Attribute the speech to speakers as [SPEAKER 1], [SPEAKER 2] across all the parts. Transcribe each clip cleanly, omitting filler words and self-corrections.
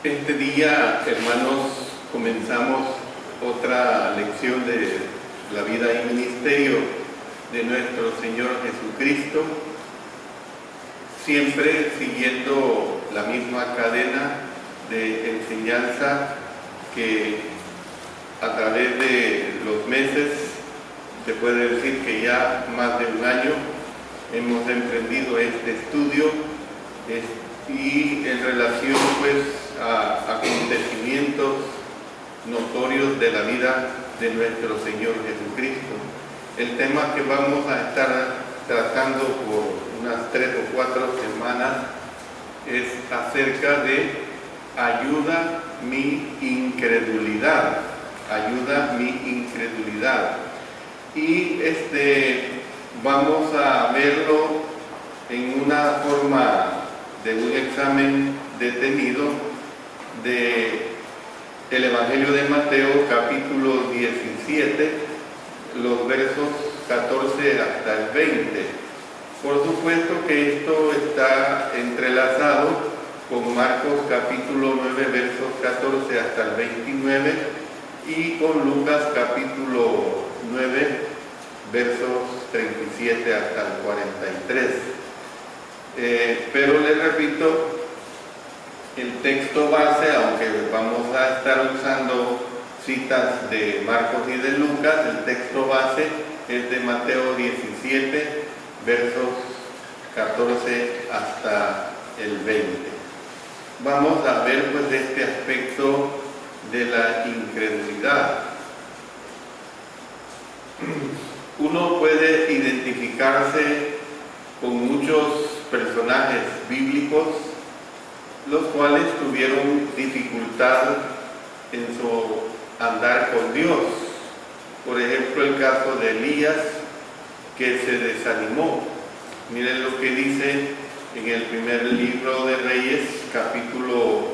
[SPEAKER 1] Este día, hermanos, comenzamos otra lección de la vida y ministerio de nuestro Señor Jesucristo, siempre siguiendo la misma cadena de enseñanza que a través de los meses, se puede decir que ya más de un año, hemos emprendido este estudio y en relación pues a acontecimientos notorios de la vida de nuestro Señor Jesucristo. El tema que vamos a estar tratando por unas 3 o 4 semanas es acerca de ayuda mi incredulidad, ayuda mi incredulidad. Y vamos a verlo en una forma de un examen detenido del Evangelio de Mateo, capítulo 17, los versos 14 hasta el 20. Por supuesto que esto está entrelazado con Marcos capítulo 9, versos 14 hasta el 29, y con Lucas capítulo 9, versos 37 hasta el 43. Pero les repito, el texto base, aunque vamos a estar usando citas de Marcos y de Lucas, el texto base es de Mateo 17, versos 14 hasta el 20. Vamos a ver pues este aspecto de la incredulidad. Uno puede identificarse con muchos personajes bíblicos los cuales tuvieron dificultad en su andar con Dios. Por ejemplo, el caso de Elías, que se desanimó. Miren lo que dice en el primer libro de Reyes, capítulo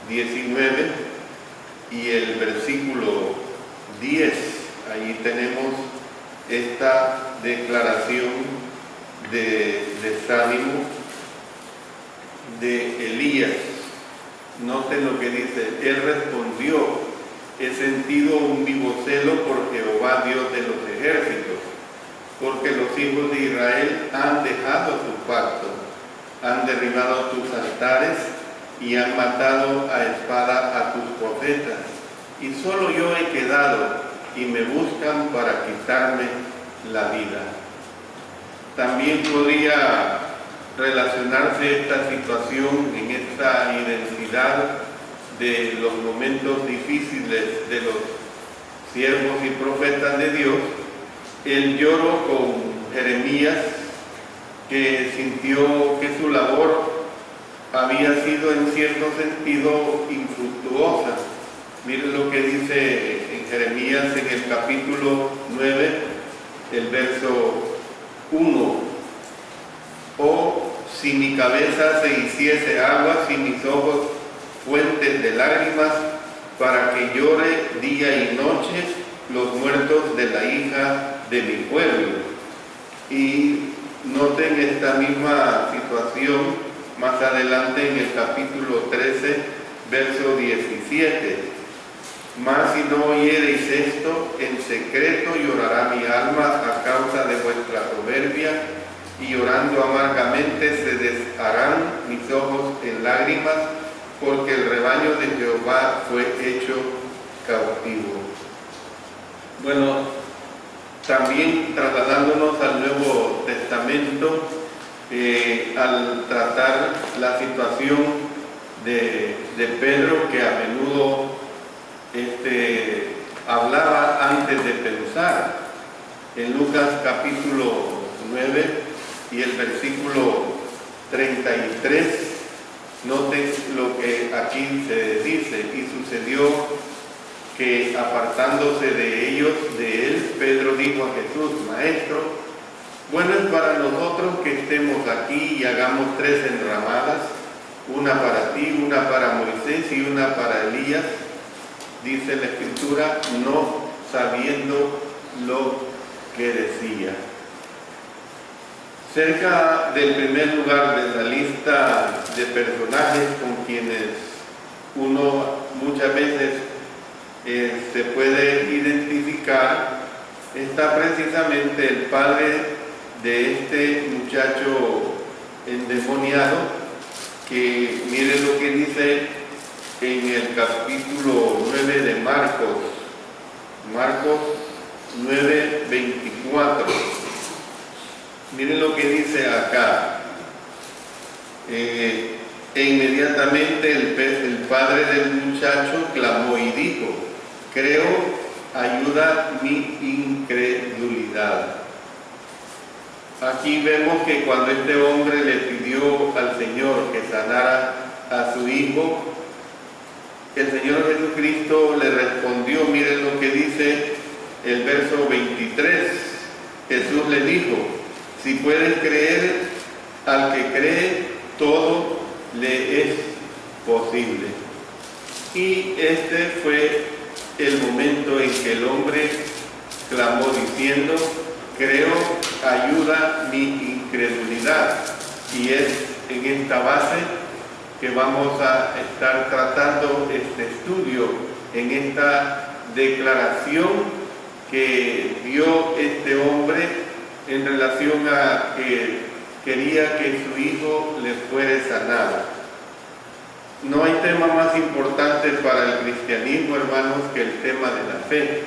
[SPEAKER 1] 19 y el versículo 10. Ahí tenemos esta declaración de desánimo de Elías. Noten lo que dice: él respondió: he sentido un vivo celo por Jehová, Dios de los ejércitos, porque los hijos de Israel han dejado tu pacto, han derribado tus altares y han matado a espada a tus profetas, y solo yo he quedado y me buscan para quitarme la vida. También podría relacionarse esta situación en esta identidad de los momentos difíciles de los siervos y profetas de Dios, el lloro con Jeremías, que sintió que su labor había sido en cierto sentido infructuosa. Miren lo que dice en Jeremías en el capítulo 9, el verso 1. Oh, si mi cabeza se hiciese agua, si mis ojos fuentes de lágrimas, para que llore día y noche los muertos de la hija de mi pueblo. Y noten esta misma situación más adelante en el capítulo 13, verso 17. Mas si no oyereis esto, en secreto llorará mi alma a causa de vuestra soberbia, y llorando amargamente se desharán mis ojos en lágrimas, porque el rebaño de Jehová fue hecho cautivo. Bueno, también trasladándonos al Nuevo Testamento, al tratar la situación de Pedro, que a menudo hablaba antes de pensar. En Lucas capítulo 9 y el versículo 33, noten lo que aquí se dice: y sucedió que apartándose de ellos, de él, Pedro dijo a Jesús: Maestro, bueno es para nosotros que estemos aquí y hagamos 3 enramadas, una para ti, una para Moisés y una para Elías. Dice la Escritura, no sabiendo lo que decía. Cerca del primer lugar de la lista de personajes con quienes uno muchas veces se puede identificar, está precisamente el padre de este muchacho endemoniado, que mire lo que dice en el capítulo 9 de Marcos 9:24. Miren lo que dice acá. E inmediatamente el padre del muchacho clamó y dijo: creo, ayuda mi incredulidad. Aquí vemos que cuando este hombre le pidió al Señor que sanara a su hijo, el Señor Jesucristo le respondió. Miren lo que dice el verso 23. Jesús le dijo: si puedes creer, al que cree, todo le es posible. Y este fue el momento en que el hombre clamó diciendo: creo, ayuda mi incredulidad. Y es en esta base que vamos a estar tratando este estudio, en esta declaración que dio este hombre en relación a que quería que su hijo le fuera sanado. No hay tema más importante para el cristianismo, hermanos, que el tema de la fe.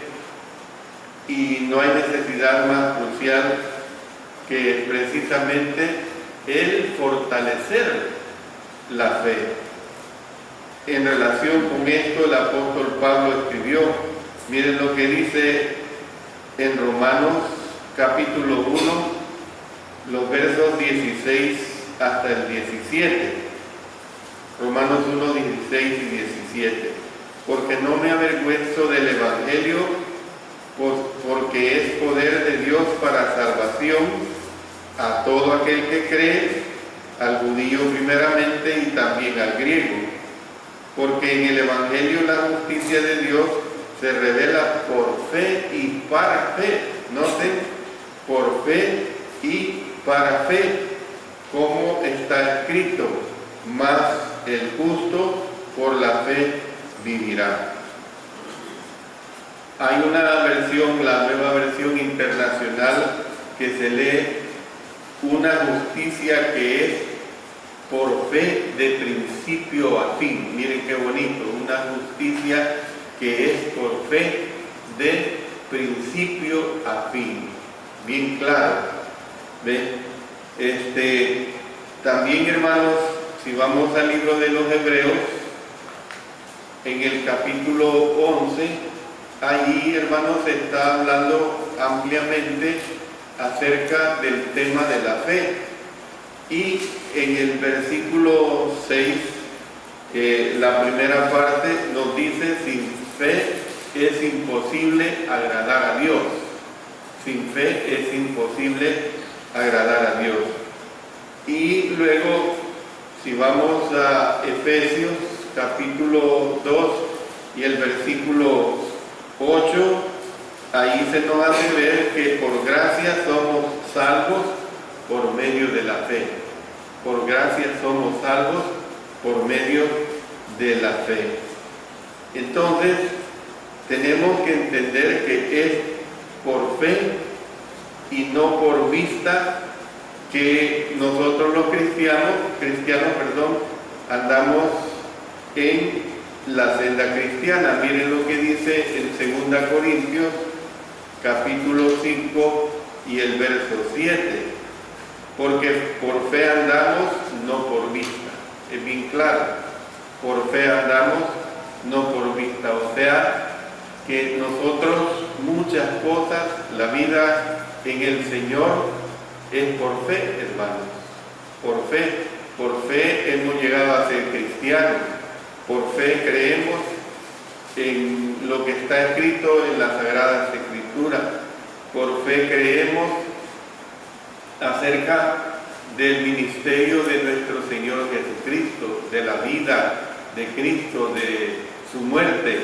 [SPEAKER 1] Y no hay necesidad más crucial que precisamente el fortalecer la fe. En relación con esto, el apóstol Pablo escribió, miren lo que dice en Romanos capítulo 1, los versos 16 hasta el 17. Romanos 1, 16 y 17. Porque no me avergüenzo del Evangelio, porque es poder de Dios para salvación a todo aquel que cree, al judío primeramente y también al griego. Porque en el Evangelio la justicia de Dios se revela por fe y para fe. Noten, por fe y para fe, como está escrito: mas el justo por la fe vivirá. Hay una versión, la Nueva Versión Internacional, que se lee: una justicia que es por fe de principio a fin. Miren qué bonito, una justicia que es por fe de principio a fin. Bien claro. ¿Ven? También, hermanos, si vamos al libro de los Hebreos, en el capítulo 11, ahí, hermanos, se está hablando ampliamente acerca del tema de la fe. Y en el versículo 6, la primera parte nos dice: sin fe es imposible agradar a Dios. Sin fe es imposible agradar a Dios. Y luego, si vamos a Efesios capítulo 2 y el versículo 8, ahí se nos hace ver que por gracia somos salvos por medio de la fe. Por gracia somos salvos por medio de la fe. Entonces, tenemos que entender que es por fe y no por vista que nosotros los cristianos, andamos en la senda cristiana. Miren lo que dice en 2 Corintios capítulo 5 y el verso 7. Porque por fe andamos, no por vista. Es bien claro. Por fe andamos, no por vista. O sea, que nosotros muchas cosas, la vida en el Señor es por fe, hermanos. Por fe hemos llegado a ser cristianos. Por fe creemos en lo que está escrito en las Sagradas Escrituras. Por fe creemos acerca del ministerio de nuestro Señor Jesucristo, de la vida de Cristo, de su muerte,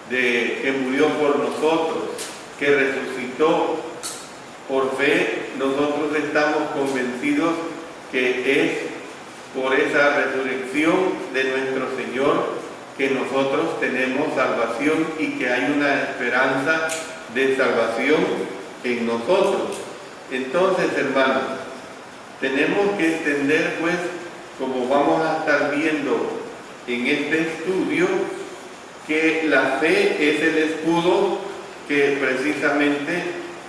[SPEAKER 1] de que murió por nosotros, que resucitó. Por fe nosotros estamos convencidos que es por esa resurrección de nuestro Señor que nosotros tenemos salvación y que hay una esperanza de salvación en nosotros. Entonces, hermanos, tenemos que entender, pues, como vamos a estar viendo en este estudio, que la fe es el escudo que precisamente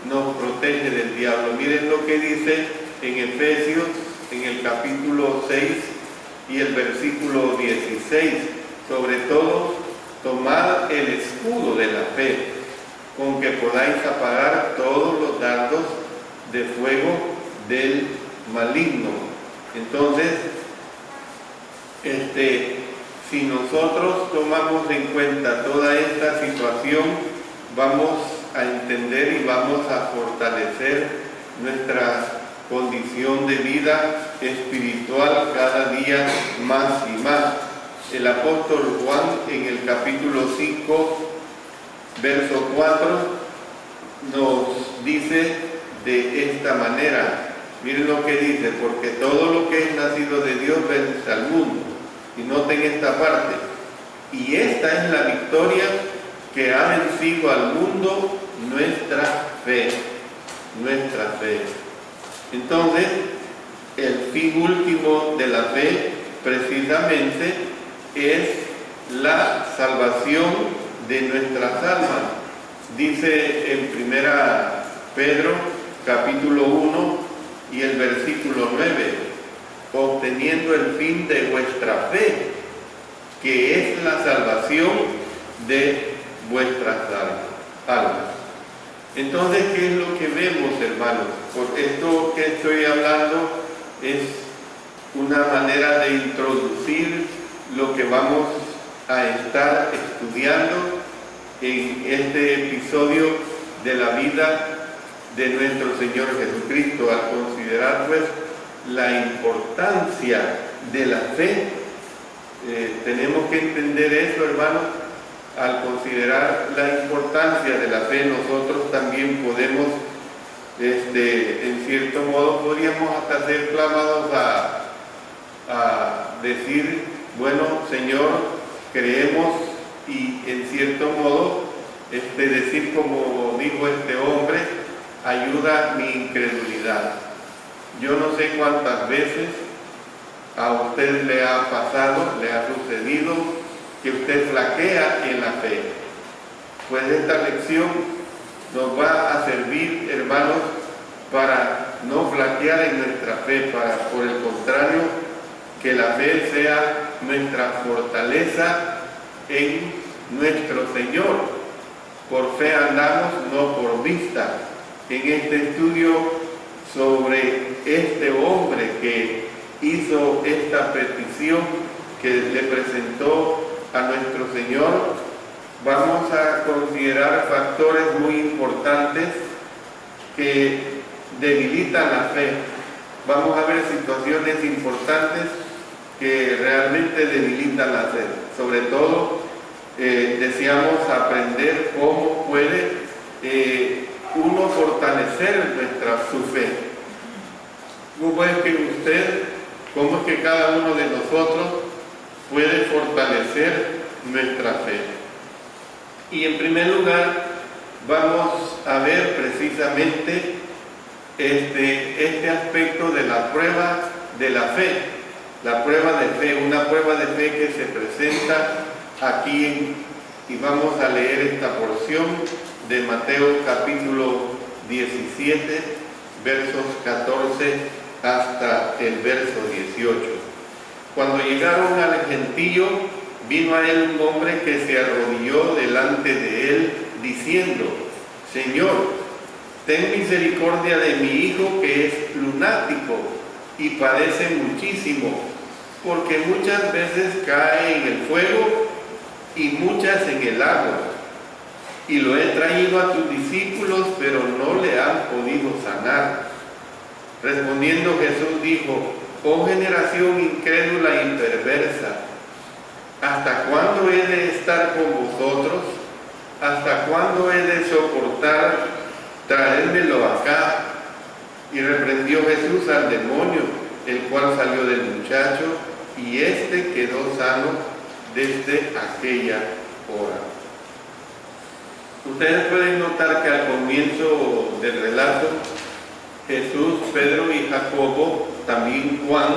[SPEAKER 1] nos protege del diablo. Miren lo que dice en Efesios, en el capítulo 6 y el versículo 16. Sobre todo, tomad el escudo de la fe, con que podáis apagar todos los dardos de fuego del maligno. Entonces, si nosotros tomamos en cuenta toda esta situación, vamos a entender y vamos a fortalecer nuestra condición de vida espiritual cada día más y más. El apóstol Juan, en el capítulo 5, verso 4, nos dice de esta manera. Miren lo que dice: porque todo lo que es nacido de Dios vence al mundo. Y noten esta parte: y esta es la victoria que ha vencido al mundo, nuestra fe. Nuestra fe. Entonces, el fin último de la fe precisamente es la salvación de nuestras almas. Dice en 1 Pedro capítulo 1 y el versículo 9: obteniendo el fin de vuestra fe, que es la salvación de vuestras almas. Entonces, ¿qué es lo que vemos, hermanos? Por esto que estoy hablando es una manera de introducir lo que vamos a estar estudiando en este episodio de la vida de nuestro Señor Jesucristo, al considerar pues la importancia de la fe. Tenemos que entender eso, hermanos. Al considerar la importancia de la fe, nosotros también podemos, en cierto modo, podríamos hasta ser clamados a decir: bueno, Señor, creemos, y en cierto modo decir como dijo este hombre: ayuda mi incredulidad. Yo no sé cuántas veces a usted le ha pasado, le ha sucedido que usted flaquea en la fe. Pues esta lección nos va a servir, hermanos, para no flaquear en nuestra fe, para, por el contrario, que la fe sea nuestra fortaleza en nuestro Señor. Por fe andamos, no por vista. En este estudio sobre este hombre que hizo esta petición, que le presentó a nuestro Señor, vamos a considerar factores muy importantes que debilitan la fe. Vamos a ver situaciones importantes que realmente debilitan la fe. Sobre todo, deseamos aprender cómo puede uno fortalecer su fe. ¿Cómo es que cada uno de nosotros puede fortalecer nuestra fe? Y en primer lugar, vamos a ver precisamente este aspecto de la prueba de la fe. La prueba de fe, una prueba de fe que se presenta aquí, y vamos a leer esta porción de Mateo capítulo 17, versos 14 hasta el verso 18. Cuando llegaron al gentío, vino a él un hombre que se arrodilló delante de él, diciendo: Señor, ten misericordia de mi hijo, que es lunático y padece muchísimo, porque muchas veces cae en el fuego y muchas en el agua. Y lo he traído a tus discípulos, pero no le han podido sanar. Respondiendo Jesús dijo: oh generación incrédula y perversa, ¿hasta cuándo he de estar con vosotros? ¿Hasta cuándo he de soportar? Traédmelo acá. Y reprendió Jesús al demonio, el cual salió del muchacho, y éste quedó sano, desde aquella hora. Ustedes pueden notar que al comienzo del relato, Jesús, Pedro y Jacobo, también Juan,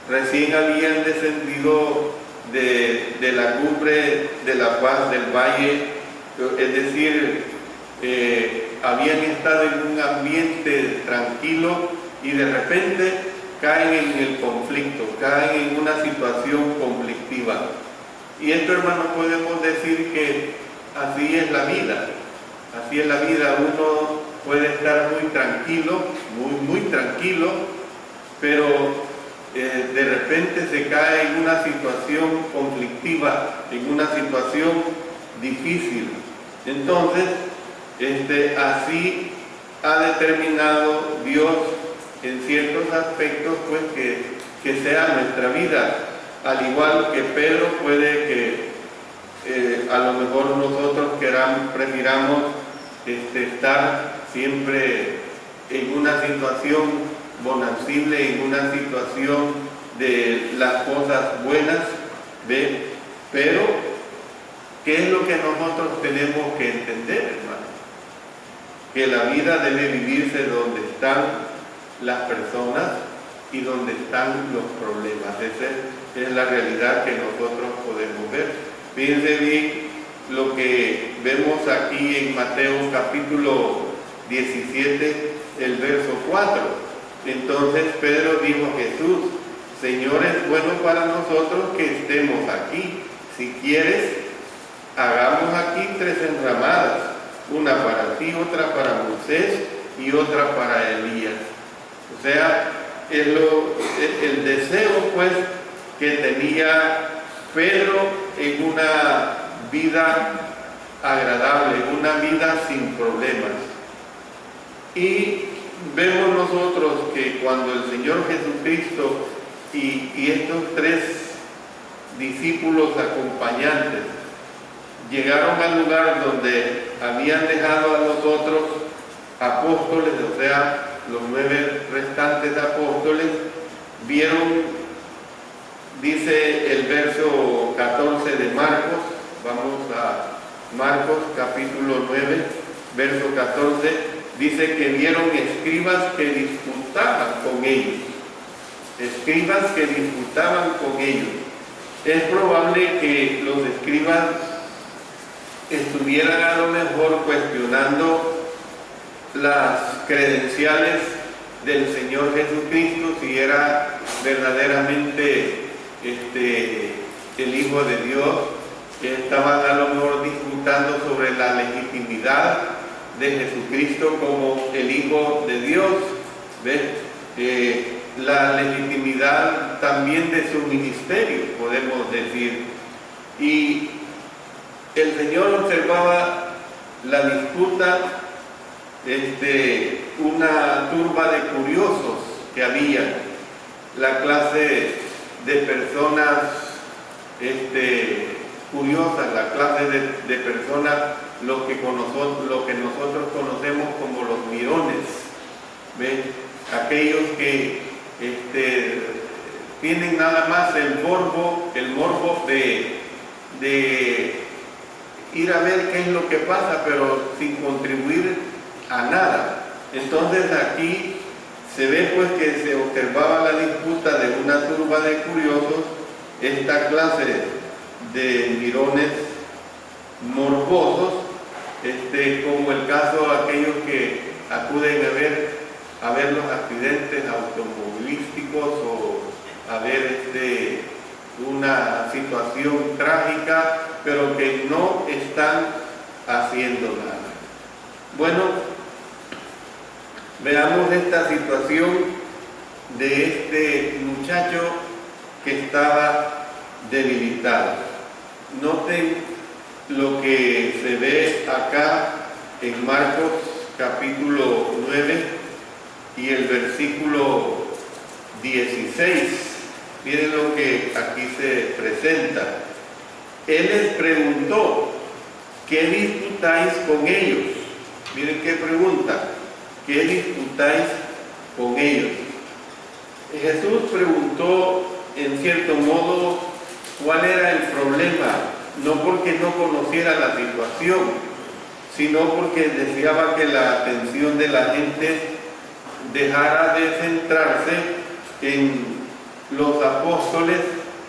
[SPEAKER 1] recién habían descendido de la cumbre de la paz del valle, es decir, habían estado en un ambiente tranquilo y de repente caen en el conflicto, caen en una situación conflictiva. Y esto, hermanos, podemos decir que así es la vida. Así es la vida. Uno puede estar muy tranquilo, muy tranquilo, pero de repente se cae en una situación conflictiva, en una situación difícil. Entonces, así ha determinado Dios en ciertos aspectos, pues que sea nuestra vida. Al igual que Pedro, puede que a lo mejor nosotros prefiramos estar siempre en una situación bonancible, en una situación de las cosas buenas, ¿ve? Pero, ¿qué es lo que nosotros tenemos que entender, hermano? Que la vida debe vivirse donde están las personas y donde están los problemas. Esa es la realidad que nosotros podemos ver. Fíjense bien lo que vemos aquí en Mateo capítulo 17, el verso 4. Entonces Pedro dijo a Jesús: Señor, es bueno para nosotros que estemos aquí. Si quieres, hagamos aquí 3 enramadas, una para ti, otra para Moisés y otra para Elías. O sea, el deseo, pues, que tenía Pedro en una vida agradable, una vida sin problemas. Y vemos nosotros que cuando el Señor Jesucristo y estos 3 discípulos acompañantes llegaron al lugar donde habían dejado a los otros apóstoles, o sea, los 9 restantes apóstoles, vieron, dice el verso 14 de Marcos, vamos a Marcos capítulo 9, verso 14, dice que vieron escribas que disputaban con ellos. Escribas que disputaban con ellos. Es probable que los escribas estuvieran a lo mejor cuestionando las credenciales del Señor Jesucristo, si era verdaderamente el Hijo de Dios. Estaban a lo mejor disputando sobre la legitimidad de Jesucristo como el Hijo de Dios, ¿ves? La legitimidad también de su ministerio, podemos decir. Y el Señor observaba la disputa, una turba de curiosos que había, la clase de personas curiosas, la clase de personas, lo que nosotros conocemos como los mirones, ¿ves? Aquellos que tienen nada más el morbo de ir a ver qué es lo que pasa, pero sin contribuir a nada. Entonces aquí se ve pues que se observaba la disputa de una turba de curiosos, esta clase de mirones morbosos, como el caso de aquellos que acuden a ver los accidentes automovilísticos o a ver una situación trágica, pero que no están haciendo nada. Bueno, veamos esta situación de este muchacho que estaba debilitado. Noten lo que se ve acá en Marcos capítulo 9 y el versículo 16. Miren lo que aquí se presenta. Él les preguntó: ¿qué disputáis con ellos? Miren qué pregunta: ¿qué disputáis con ellos? Jesús preguntó en cierto modo ¿Cuál era el problema? No porque no conociera la situación, sino porque deseaba que la atención de la gente dejara de centrarse en los apóstoles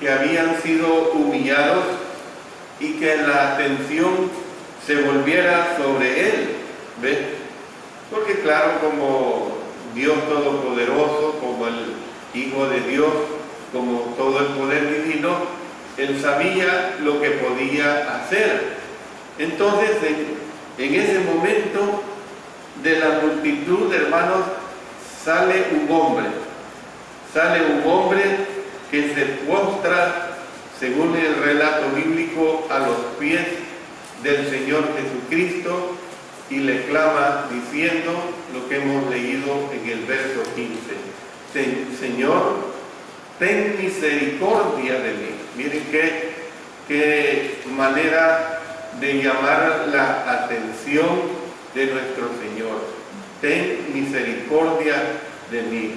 [SPEAKER 1] que habían sido humillados y que la atención se volviera sobre él. ¿Ves? Porque claro, como Dios Todopoderoso, como el Hijo de Dios, como todo el poder divino, él sabía lo que podía hacer. Entonces, en ese momento de la multitud, hermanos, sale un hombre que se postra, según el relato bíblico, a los pies del Señor Jesucristo y le clama diciendo lo que hemos leído en el verso 15. Señor, ten misericordia de mí. Miren qué manera de llamar la atención de nuestro Señor. Ten misericordia de mí.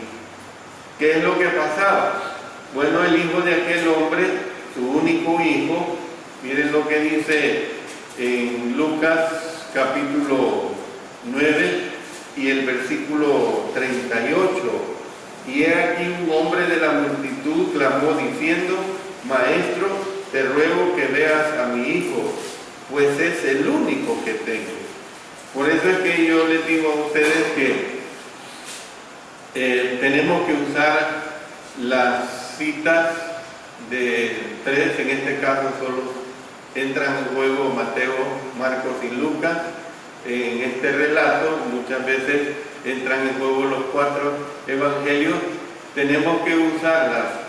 [SPEAKER 1] ¿Qué es lo que pasaba? Bueno, el hijo de aquel hombre, su único hijo, miren lo que dice en Lucas capítulo 9 y el versículo 38. Y he aquí un hombre de la multitud clamó diciendo: Maestro, te ruego que veas a mi hijo, pues es el único que tengo. Por eso es que yo les digo a ustedes que tenemos que usar las citas de tres, en este caso solo entran en juego Mateo, Marcos y Lucas. En este relato muchas veces entran en juego los 4 evangelios. Tenemos que usar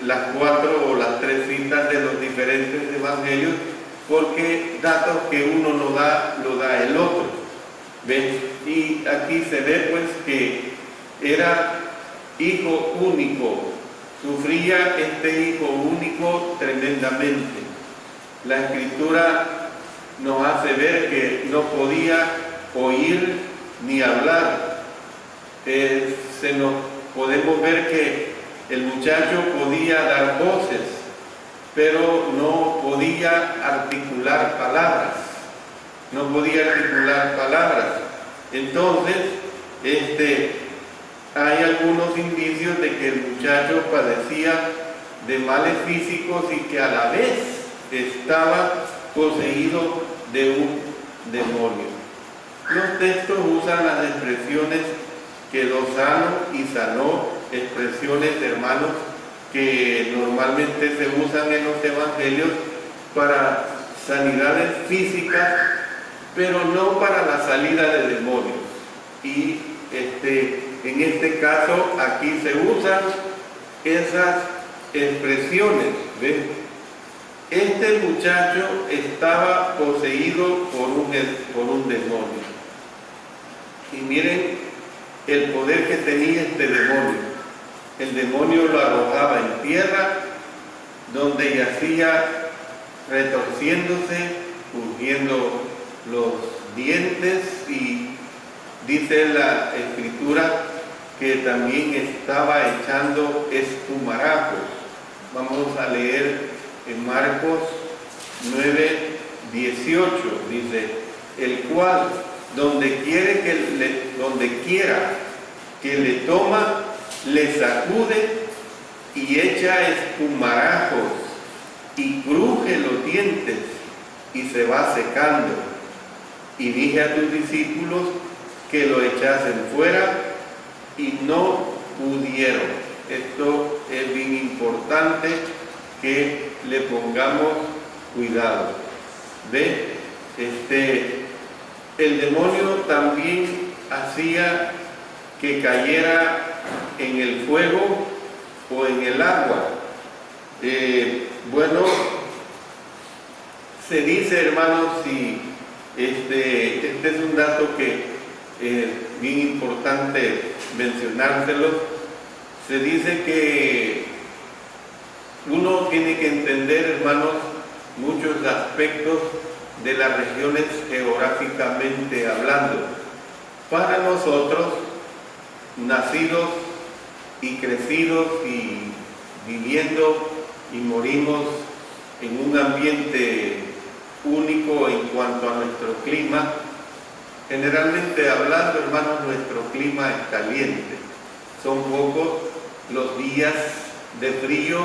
[SPEAKER 1] las 4 o las 3 citas de los diferentes evangelios, porque datos que uno no da, lo da el otro. ¿Ven? Y aquí se ve pues que era hijo único, sufría este hijo único tremendamente. La Escritura nos hace ver que no podía oír ni hablar. Podemos ver que el muchacho podía dar voces, pero no podía articular palabras. No podía articular palabras. Entonces, hay algunos indicios de que el muchacho padecía de males físicos y que a la vez estaba poseído de un demonio. Los textos usan las expresiones quedó sano y sanó, expresiones, hermanos, que normalmente se usan en los evangelios para sanidades físicas, pero no para la salida de demonios. Y en este caso aquí se usan esas expresiones. ¿Ven? Este muchacho estaba poseído por un demonio. Y miren el poder que tenía este demonio. El demonio lo arrojaba en tierra, donde yacía retorciéndose, crujiendo los dientes, y dice la Escritura que también estaba echando espumarajos. Vamos a leer en Marcos 9:18, dice: el cual donde quiera que le toma, le sacude y echa espumarajos y cruje los dientes y se va secando. Y dije a tus discípulos que lo echasen fuera y no pudieron. Esto es bien importante que le pongamos cuidado. ¿Ve? El demonio también hacía que cayera en el fuego o en el agua. Bueno, se dice, hermanos, y este es un dato que es bien importante mencionárselo. Se dice que uno tiene que entender, hermanos, muchos aspectos de las regiones geográficamente hablando. Para nosotros, nacidos y crecidos y viviendo y morimos en un ambiente único en cuanto a nuestro clima. Generalmente hablando, hermanos, nuestro clima es caliente. Son pocos los días de frío,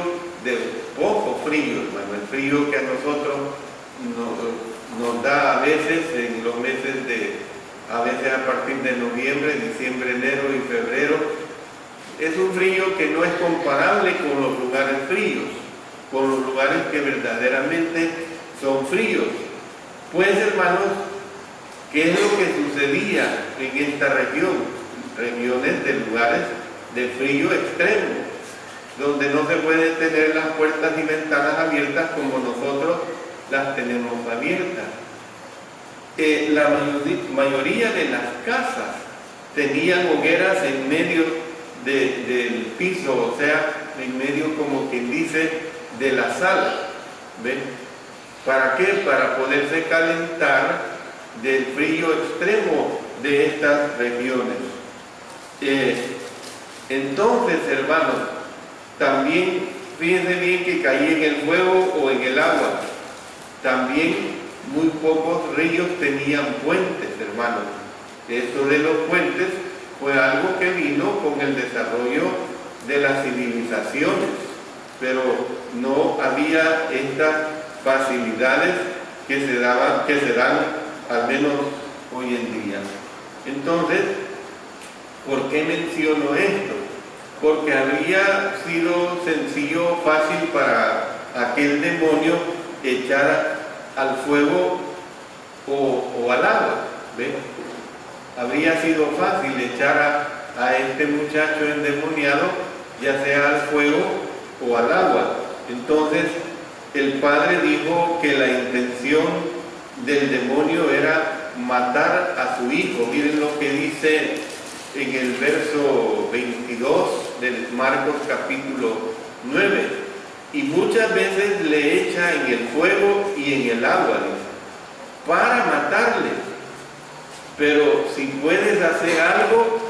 [SPEAKER 1] de poco frío, hermano. El frío que a nosotros nos da a veces en los meses a veces a partir de noviembre, diciembre, enero y febrero, es un frío que no es comparable con los lugares fríos, con los lugares que verdaderamente son fríos. Pues, hermanos, ¿qué es lo que sucedía en esta región? Regiones de lugares de frío extremo, donde no se pueden tener las puertas y ventanas abiertas como nosotros las tenemos abiertas. La mayoría de las casas tenían hogueras en medio del piso, o sea, en medio, como quien dice, de la sala. ¿Ven? ¿Para qué? Para poderse calentar del frío extremo de estas regiones. Entonces, hermanos, también fíjense bien que caía en el fuego o en el agua. También muy pocos ríos tenían puentes, hermanos. Esto de los puentes fue algo que vino con el desarrollo de las civilizaciones, pero no había estas facilidades que se dan al menos hoy en día. Entonces, ¿por qué menciono esto? Porque había sido sencillo, fácil para aquel demonio echar al fuego o al agua. ¿Ven? Habría sido fácil echar a este muchacho endemoniado, ya sea al fuego o al agua. Entonces, el padre dijo que la intención del demonio era matar a su hijo. Miren lo que dice en el verso 22 de Marcos capítulo 9. Y muchas veces le echa en el fuego y en el agua, dice, para matarle. Pero si puedes hacer algo,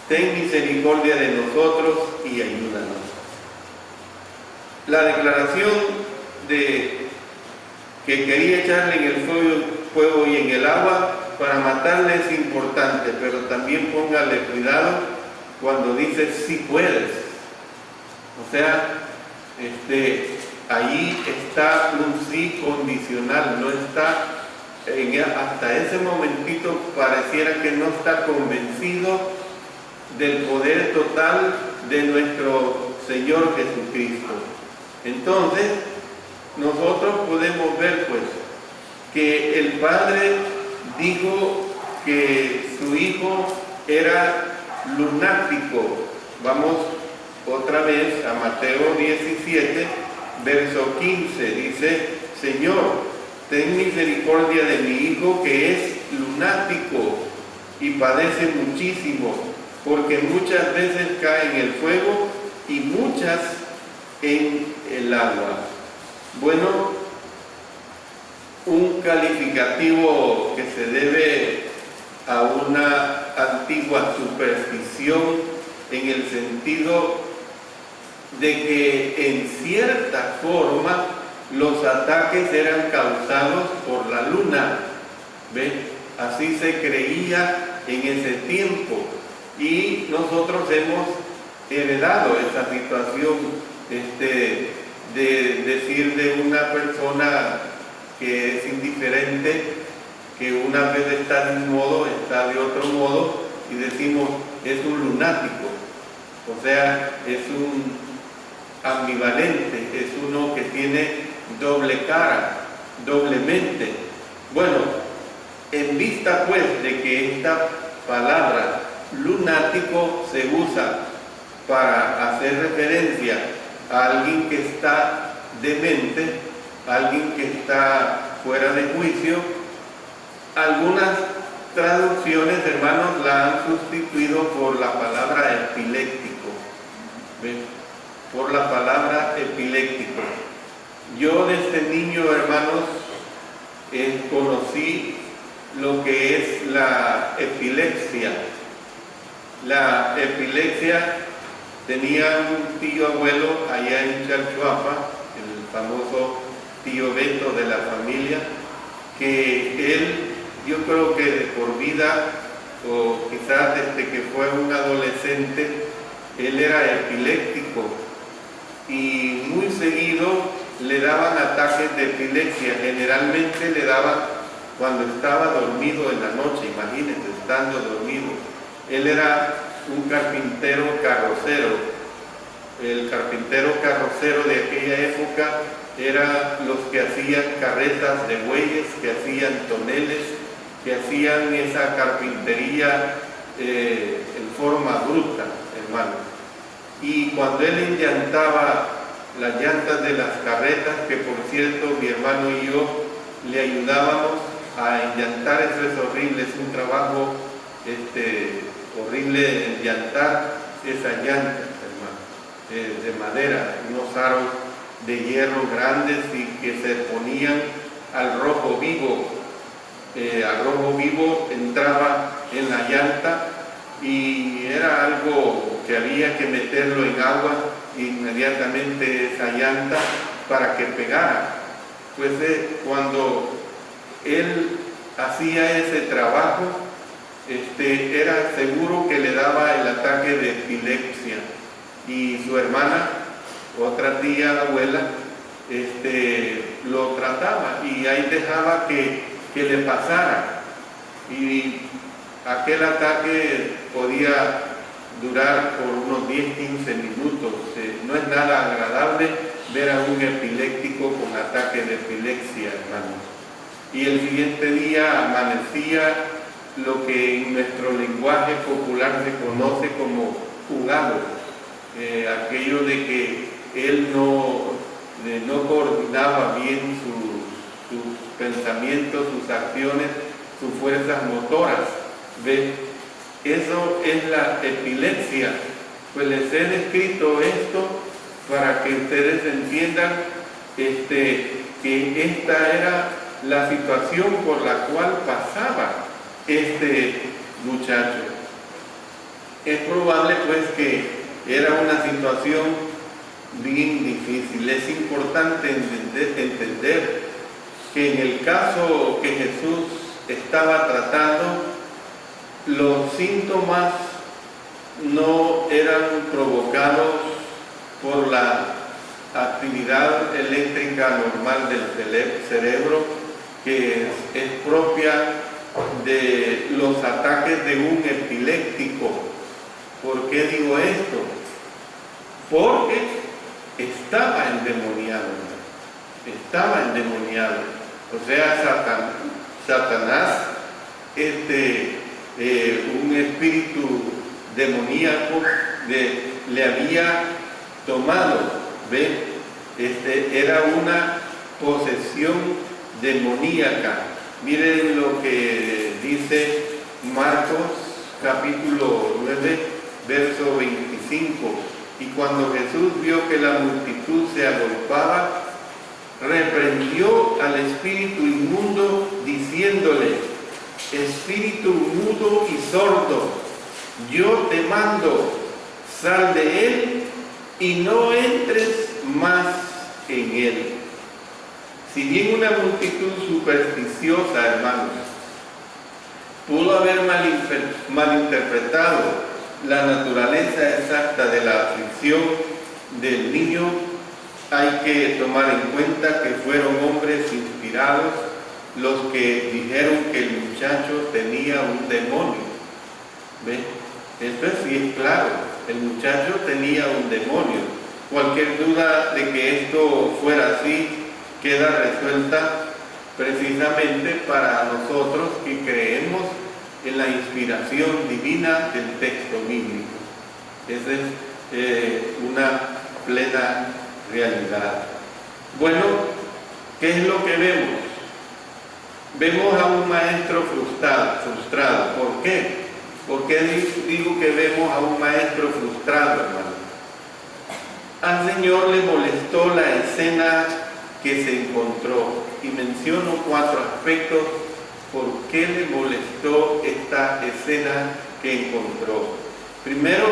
[SPEAKER 1] ten misericordia de nosotros y ayúdanos. La declaración de que quería echarle en el fuego y en el agua para matarle es importante, pero también póngale cuidado cuando dice si puedes. O sea, ahí está un sí condicional, no está, hasta ese momentito pareciera que no está convencido del poder total de nuestro Señor Jesucristo. Entonces, nosotros podemos ver pues que el Padre dijo que su hijo era lunático. Vamos otra vez a Mateo 17, verso 15, dice, Señor, ten misericordia de mi hijo que es lunático y padece muchísimo, porque muchas veces cae en el fuego y muchas en el agua. Bueno, un calificativo que se debe a una antigua superstición en el sentido de que en cierta forma los ataques eran causados por la luna. ¿Ven? Así se creía en ese tiempo y nosotros hemos heredado esa situación de decir de una persona que es indiferente, que una vez está de un modo, está de otro modo, y decimos es un lunático, o sea, es un ambivalente, es uno que tiene doble cara, doblemente. Bueno, en vista pues de que esta palabra lunático se usa para hacer referencia a alguien que está demente, alguien que está fuera de juicio, algunas traducciones, hermanos, la han sustituido por la palabra epiléptico. ¿Ven? Por la palabra epiléptico. Yo desde niño, hermanos, conocí lo que es la epilepsia. La epilepsia tenía un tío abuelo allá en Chalchuapa, el famoso tío Beto de la familia, que él, yo creo que de por vida, o quizás desde que fue un adolescente, él era epiléptico y muy seguido le daban ataques de epilepsia. Generalmente le daban cuando estaba dormido en la noche, imagínense, estando dormido. Él era un carpintero carrocero. El carpintero carrocero de aquella época eran los que hacían carretas de bueyes, que hacían toneles, que hacían esa carpintería en forma bruta, hermano. Y cuando él enllantaba las llantas de las carretas, que por cierto mi hermano y yo le ayudábamos a enllantar, eso es horrible, es un trabajo horrible enllantar esas llantas, hermano, de madera, unos aros de hierro grandes y que se ponían al rojo vivo. Al rojo vivo entraba en la llanta y era algo que había que meterlo en agua inmediatamente esa llanta para que pegara. Pues cuando él hacía ese trabajo, era seguro que le daba el ataque de epilepsia, y su hermana, otra tía abuela, lo trataba y ahí dejaba que le pasara, y aquel ataque podía durar por unos 10-15 minutos. No es nada agradable ver a un epiléptico con ataque de epilepsia, hermanos. Y el siguiente día amanecía lo que en nuestro lenguaje popular se conoce como jugado, aquello de que él no coordinaba bien sus pensamientos, sus acciones, sus fuerzas motoras. ¿Ve? Eso es la epilepsia. Pues les he descrito esto para que ustedes entiendan que esta era la situación por la cual pasaba este muchacho. Es probable pues que era una situación bien difícil. Es importante entender que en el caso que Jesús estaba tratando, los síntomas no eran provocados por la actividad eléctrica normal del cerebro, que es propia de los ataques de un epiléptico. ¿Por qué digo esto? Porque estaba endemoniado. Estaba endemoniado. O sea, Satanás, un espíritu demoníaco le había tomado. ¿Ve? Era una posesión demoníaca. Miren lo que dice Marcos capítulo 9, verso 25. Y cuando Jesús vio que la multitud se agolpaba, reprendió al espíritu inmundo diciéndole: espíritu mudo y sordo, yo te mando, sal de él y no entres más en él. Si bien una multitud supersticiosa, hermanos, pudo haber malinterpretado la naturaleza exacta de la aflicción del niño, hay que tomar en cuenta que fueron hombres inspirados los que dijeron que el muchacho tenía un demonio. ¿Ve? Esto sí es claro, el muchacho tenía un demonio. Cualquier duda de que esto fuera así queda resuelta precisamente para nosotros que creemos en la inspiración divina del texto bíblico. Esa es una plena realidad. Bueno, ¿qué es lo que vemos? Vemos a un maestro frustrado. ¿Por qué? ¿Por qué digo que vemos a un maestro frustrado, hermano? Al Señor le molestó la escena que se encontró, y menciono 4 aspectos por qué le molestó esta escena que encontró. Primero,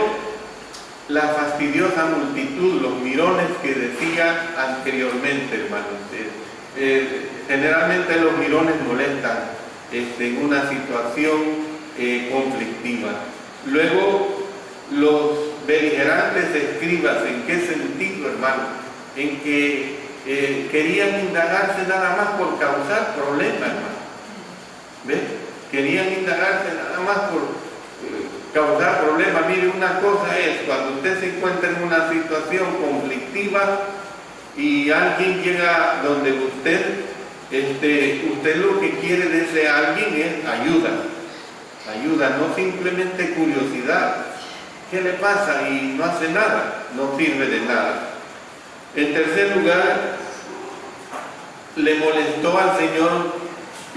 [SPEAKER 1] la fastidiosa multitud, los mirones que decía anteriormente, hermanos. Generalmente los mirones molestan en una situación conflictiva. Luego, los beligerantes escribas, ¿en qué sentido, hermano? En que querían indagarse nada más por causar problemas, hermano. ¿Ves? Querían indagarse nada más por causar problemas. Mire, una cosa es cuando usted se encuentra en una situación conflictiva y alguien llega donde usted lo que quiere de ese alguien es ayuda, no simplemente curiosidad. ¿Qué le pasa? Y no hace nada, no sirve de nada. En tercer lugar, le molestó al Señor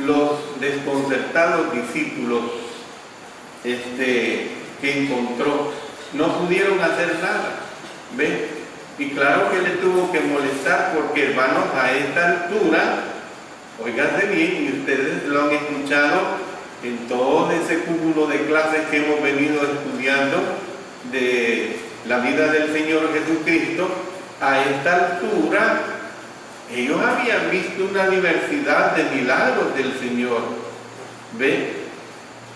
[SPEAKER 1] los desconcertados discípulos que encontró. No pudieron hacer nada, ¿ve? Y claro que le tuvo que molestar porque, hermanos, a esta altura, óiganse bien, y ustedes lo han escuchado en todo ese cúmulo de clases que hemos venido estudiando de la vida del Señor Jesucristo, a esta altura ellos habían visto una diversidad de milagros del Señor. ¿Ve?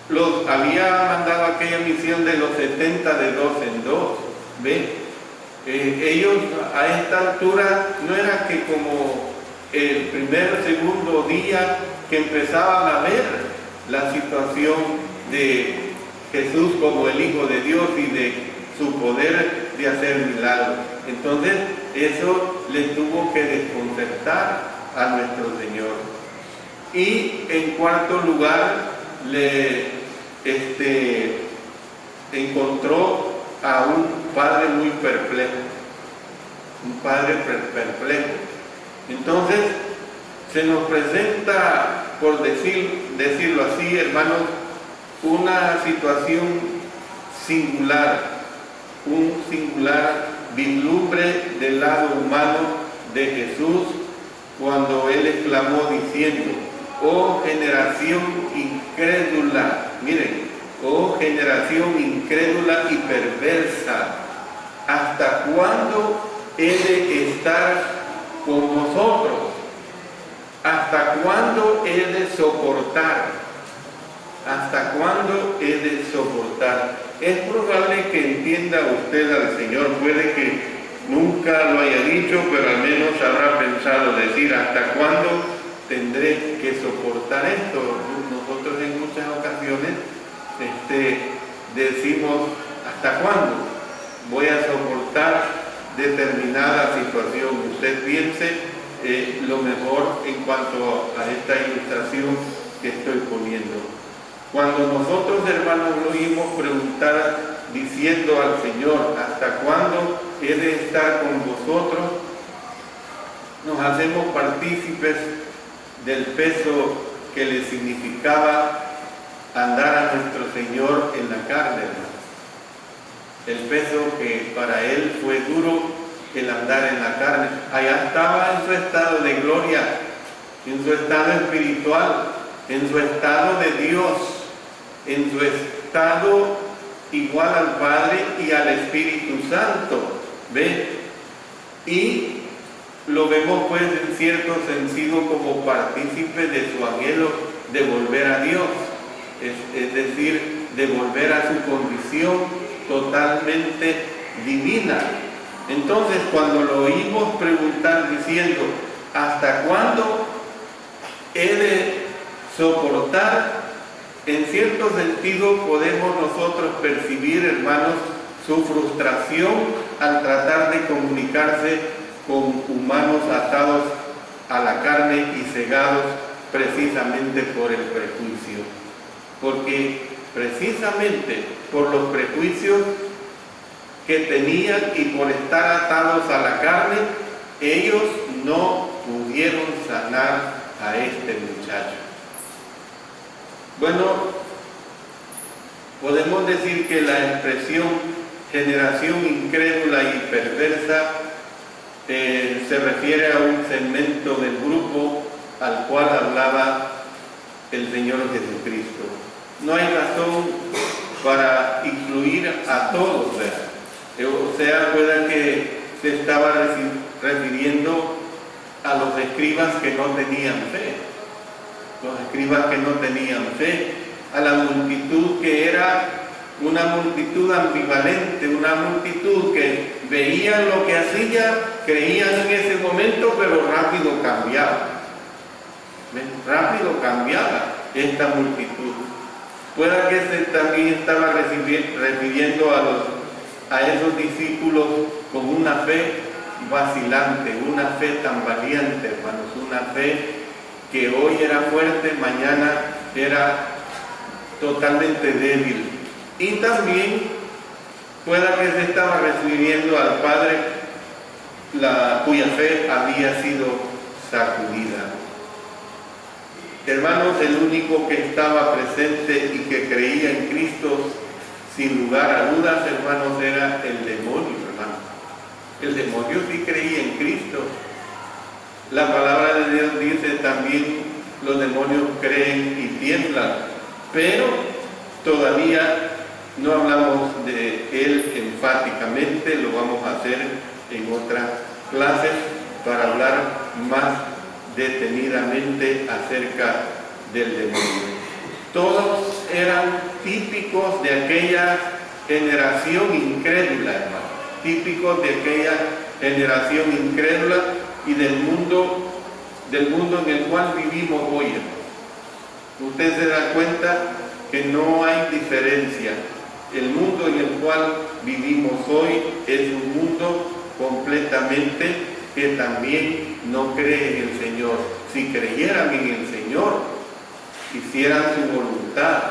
[SPEAKER 1] Los había mandado aquella misión de los 70 de 2 en 2. ¿Ve? Ellos a esta altura no era que como el primer o segundo día que empezaban a ver la situación de Jesús como el Hijo de Dios y de su poder de hacer milagros. Entonces eso les tuvo que desconcertar a nuestro Señor. Y en cuarto lugar, le encontró a un padre muy perplejo, Entonces se nos presenta, por decirlo así, hermanos, una situación singular, un singular vislumbre del lado humano de Jesús cuando Él exclamó diciendo: oh generación incrédula, miren, oh generación incrédula y perversa, ¿hasta cuándo he de estar con vosotros? ¿Hasta cuándo he de soportar? ¿Hasta cuándo he de soportar? Es probable que entienda usted al Señor, puede que nunca lo haya dicho, pero al menos habrá pensado decir: ¿hasta cuándo tendré que soportar esto? Nosotros en muchas ocasiones decimos: ¿hasta cuándo voy a soportar determinada situación? Usted piense lo mejor en cuanto a esta ilustración que estoy poniendo. Cuando nosotros, hermanos, lo oímos preguntar diciendo al Señor: ¿hasta cuándo he de estar con vosotros?, nos hacemos partícipes del peso que le significaba andar a nuestro Señor en la carne, hermanos. El peso que para Él fue duro, el andar en la carne. Allá estaba en su estado de gloria, en su estado espiritual, en su estado de Dios, en su estado igual al Padre y al Espíritu Santo. ¿Ve? Y lo vemos pues en cierto sentido como partícipe de su anhelo de volver a Dios, es decir, de volver a su condición totalmente divina. Entonces, cuando lo oímos preguntar diciendo: ¿hasta cuándo he de soportar?, en cierto sentido podemos nosotros percibir, hermanos, su frustración al tratar de comunicarse con humanos atados a la carne y cegados precisamente por el prejuicio. Porque precisamente por los prejuicios que tenían y por estar atados a la carne, ellos no pudieron sanar a este muchacho. Bueno, podemos decir que la expresión generación incrédula y perversa se refiere a un segmento del grupo al cual hablaba el Señor Jesucristo. No hay razón para incluir a todos, ¿verdad? O sea, pueda que se estaba refiriendo a los escribas que no tenían fe. Los escribas que no tenían fe, a la multitud que era una multitud ambivalente, una multitud que veían lo que hacía, creían en ese momento, pero rápido cambiaba. Rápido cambiaba esta multitud. Pueda que se también estaba refiriendo a esos discípulos con una fe vacilante, una fe tambaleante, hermanos, una fe que hoy era fuerte, mañana era totalmente débil. Y también pueda que se estaba refiriendo al Padre cuya fe había sido sacudida. Hermanos, el único que estaba presente y que creía en Cristo sin lugar a dudas, hermanos, era el demonio, hermanos. El demonio sí creía en Cristo. La palabra de Dios dice también, los demonios creen y tiemblan, pero todavía no hablamos de él enfáticamente, lo vamos a hacer en otras clases para hablar más detenidamente acerca del demonio. Todos eran típicos de aquella generación incrédula, hermano, típicos de aquella generación incrédula y del mundo en el cual vivimos hoy. Usted se da cuenta que no hay diferencia. El mundo en el cual vivimos hoy es un mundo completamente que también no cree en el Señor. Si creyeran en el Señor, hicieran su voluntad.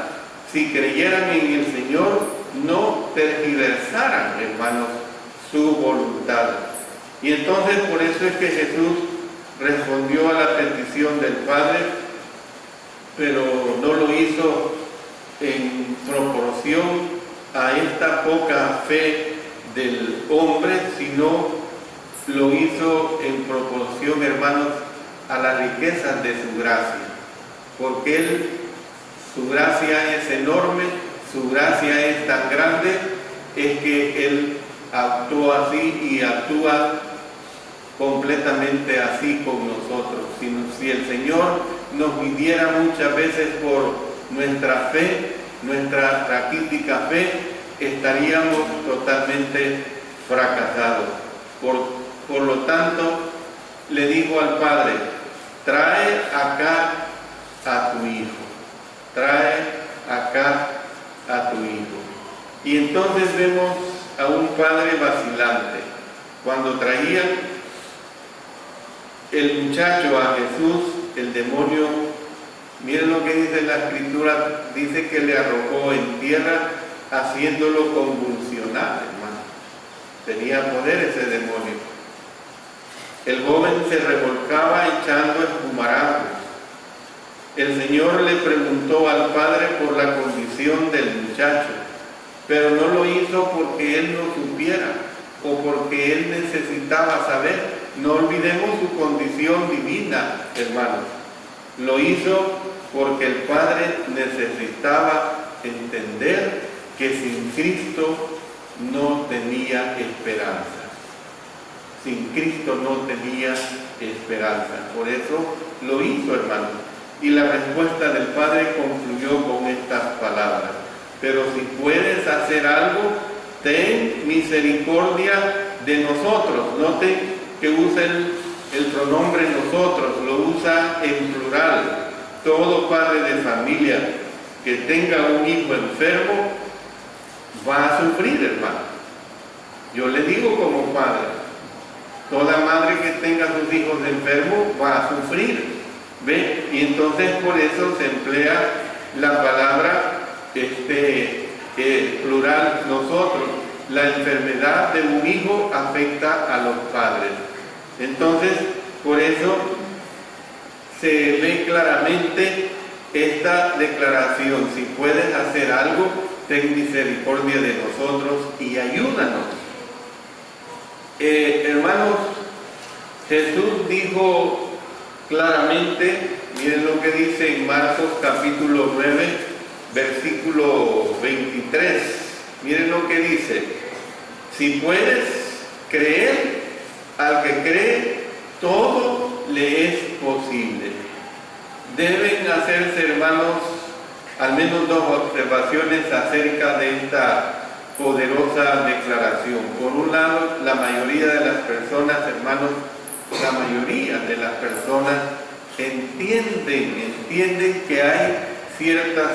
[SPEAKER 1] Si creyeran en el Señor, no tergiversaran, hermanos, su voluntad. Y entonces por eso es que Jesús respondió a la petición del Padre, pero no lo hizo en proporción a esta poca fe del hombre, sino lo hizo en proporción, hermanos, a las riquezas de su gracia, porque su gracia es enorme, su gracia es tan grande, es que Él actuó así y actúa completamente así con nosotros. Si el Señor nos midiera muchas veces por nuestra fe, nuestra raquítica fe, estaríamos totalmente fracasados. Por lo tanto, le dijo al Padre, trae acá a tu Hijo, trae acá a tu Hijo. Y entonces vemos a un padre vacilante. Cuando traían el muchacho a Jesús, el demonio, miren lo que dice la Escritura, dice que le arrojó en tierra haciéndolo convulsionar, hermano. Tenía poder ese demonio. El joven se revolcaba echando espumarajos. El Señor le preguntó al Padre por la condición del muchacho, pero no lo hizo porque Él no supiera o porque Él necesitaba saber. No olvidemos su condición divina, hermanos. Lo hizo porque el Padre necesitaba entender que sin Cristo no tenía esperanza. Sin Cristo no tenía esperanza. Por eso lo hizo, hermanos. Y la respuesta del Padre concluyó con estas palabras: pero si puedes hacer algo, ten misericordia de nosotros. Noten que usa el pronombre nosotros, lo usa en plural. Todo padre de familia que tenga un hijo enfermo va a sufrir, hermano. Yo le digo como padre, toda madre que tenga sus hijos enfermos va a sufrir. ¿Ve? Y entonces por eso se emplea la palabra plural nosotros. La enfermedad de un hijo afecta a los padres. Entonces, por eso se ve claramente esta declaración: si puedes hacer algo, ten misericordia de nosotros y ayúdanos. Hermanos, Jesús dijo claramente, miren lo que dice en Marcos capítulo 9, versículo 23. Miren lo que dice: Si puedes creer, al que cree, todo le es posible. Deben hacerse, hermanos, al menos dos observaciones acerca de esta poderosa declaración. Por un lado, la mayoría de las personas, hermanos, la mayoría de las personas entienden que hay ciertas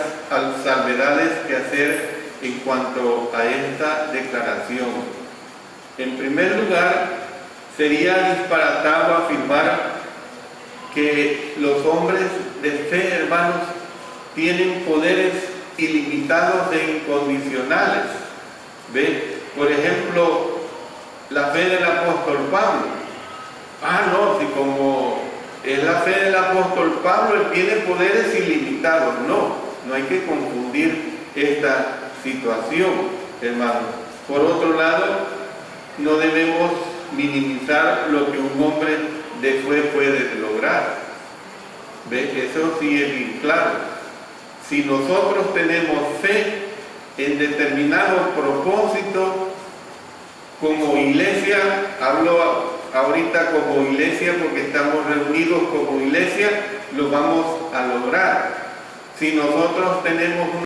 [SPEAKER 1] salvedades que hacer en cuanto a esta declaración. En primer lugar, sería disparatado afirmar que los hombres de fe, hermanos, tienen poderes ilimitados e incondicionales. ¿Ve? Por ejemplo, la fe del apóstol Pablo. No, si como es la fe del apóstol Pablo, él tiene poderes ilimitados. No hay que confundir esta situación, hermanos. Por otro lado, no debemos minimizar lo que un hombre de fe puede lograr. ¿Ve? Eso sí es bien claro. Si nosotros tenemos fe en determinado propósito, como iglesia, hablo ahorita como iglesia porque estamos reunidos como iglesia, lo vamos a lograr. Si nosotros tenemos